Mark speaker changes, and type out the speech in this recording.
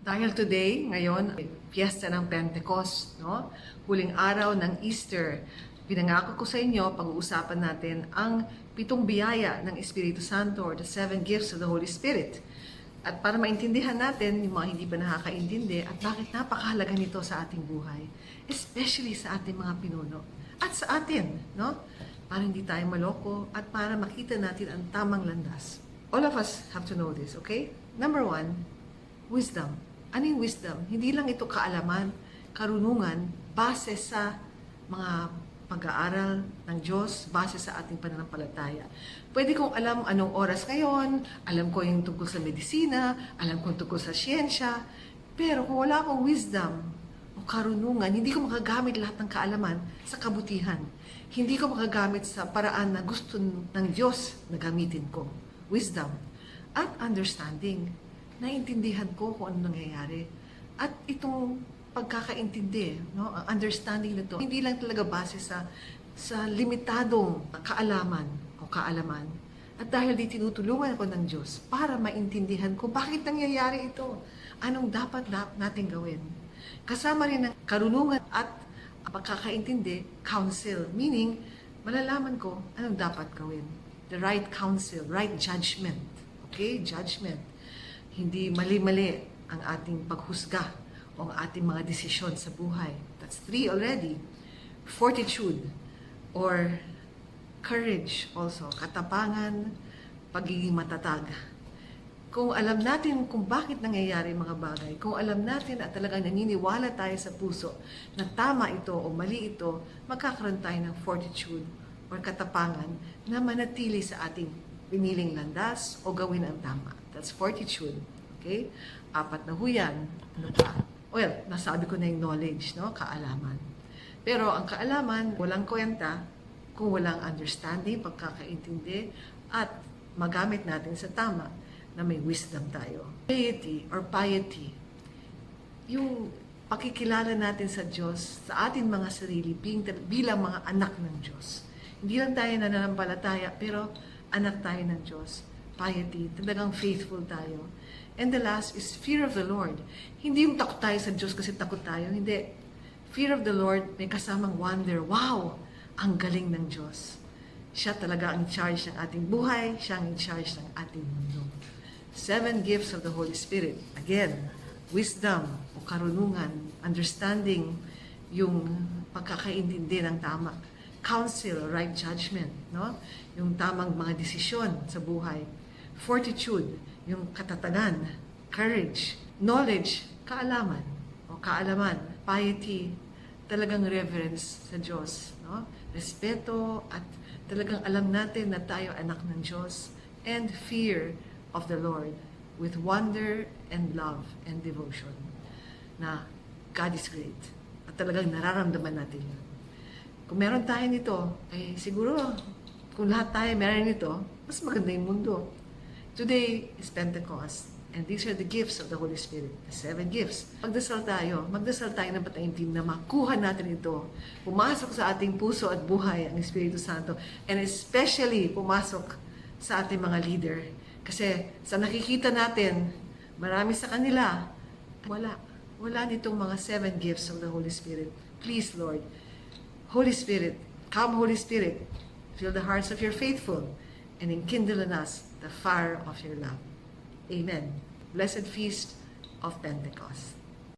Speaker 1: Dahil today, ngayon, fiesta ng Pentecost, no? Huling araw ng Easter. Pinangako ko sa inyo, pag-uusapan natin ang 7 biyaya ng Espiritu Santo or the 7 gifts of the Holy Spirit. At para maintindihan natin yung mga hindi pa nakakaintindi at bakit napakahalaga nito sa ating buhay, especially sa ating mga pinuno at sa atin, no? Para hindi tayo maloko at para makita natin ang tamang landas. All of us have to know this, okay? Number 1, wisdom. Ano yung wisdom? Hindi lang ito kaalaman, karunungan, base sa mga pag-aaral ng Diyos, base sa ating pananampalataya. Pwede kong alam anong oras ngayon, alam ko yung tungkol sa medisina, alam ko yung tungkol sa siyensya, pero kung wala akong wisdom o karunungan, hindi ko makagamit lahat ng kaalaman sa kabutihan. Hindi ko makagamit sa paraan na gusto ng Diyos na gamitin ko. Wisdom at understanding. Naiintindihan ko kung ano nangyayari. At itong pagkakaintindi, no, ang understanding nito, hindi lang talaga base sa limitadong kaalaman o kaalaman. At dahil di tinutulungan ako ng Diyos para maintindihan ko bakit nangyayari ito, anong dapat natin gawin. Kasama rin ang karunungan at pagkakaintindi, counsel, meaning malalaman ko anong dapat gawin. The right counsel, right judgment. Okay? Judgment. Hindi mali-mali ang ating paghusga o ang ating mga desisyon sa buhay. That's 3 already. Fortitude or courage also. Katapangan, pagiging matatag. Kung alam natin kung bakit nangyayari mga bagay, kung alam natin at talagang naniniwala tayo sa puso na tama ito o mali ito, magkakaroon tayo ng fortitude or katapangan na manatili sa ating piniling landas o gawin ang tama. That's fortitude. Okay? 4 na huyan. Ano pa? Well, nasabi ko na yung knowledge, no? Kaalaman. Pero ang kaalaman, walang kwenta kung walang understanding, pagkakaintindi, at magamit natin sa tama na may wisdom tayo. Piety or piety, yung pakikilala natin sa Diyos, sa ating mga sarili, bilang mga anak ng Diyos. Hindi lang tayo nananampalataya, pero anak tayo ng Diyos. Piety, talagang faithful tayo. And the last is fear of the Lord. Hindi yung takot tayo sa Diyos kasi takot tayo. Hindi. Fear of the Lord, may kasamang wonder. Wow! Ang galing ng Diyos. Siya talaga ang in charge ng ating buhay. Siya ang in charge ng ating mundo. 7 gifts of the Holy Spirit. Again, wisdom o karunungan, understanding yung pagkakaintindi ng tama. Counsel, right judgment, no? Yung tamang mga desisyon sa buhay. Fortitude, yung katatagan. Courage, knowledge, kaalaman o kaalaman. Piety, talagang reverence sa Diyos, no? Respeto at talagang alam natin na tayo anak ng Diyos. And fear of the Lord with wonder and love and devotion na God is great. At talagang nararamdaman natin yun. Kung meron tayo nito, ay siguro kung lahat tayo meron nito, mas maganda yung mundo. Today is Pentecost, and these are the gifts of the Holy Spirit, the 7 gifts. Magdasal tayo ng pataimtim na makuha natin ito. Pumasok sa ating puso at buhay ang Espiritu Santo, and especially pumasok sa ating mga leader. Kasi sa nakikita natin, marami sa kanila, wala nitong mga 7 gifts of the Holy Spirit. Please, Lord, Holy Spirit, come Holy Spirit, fill the hearts of your faithful and enkindle in us the fire of your love. Amen. Blessed feast of Pentecost.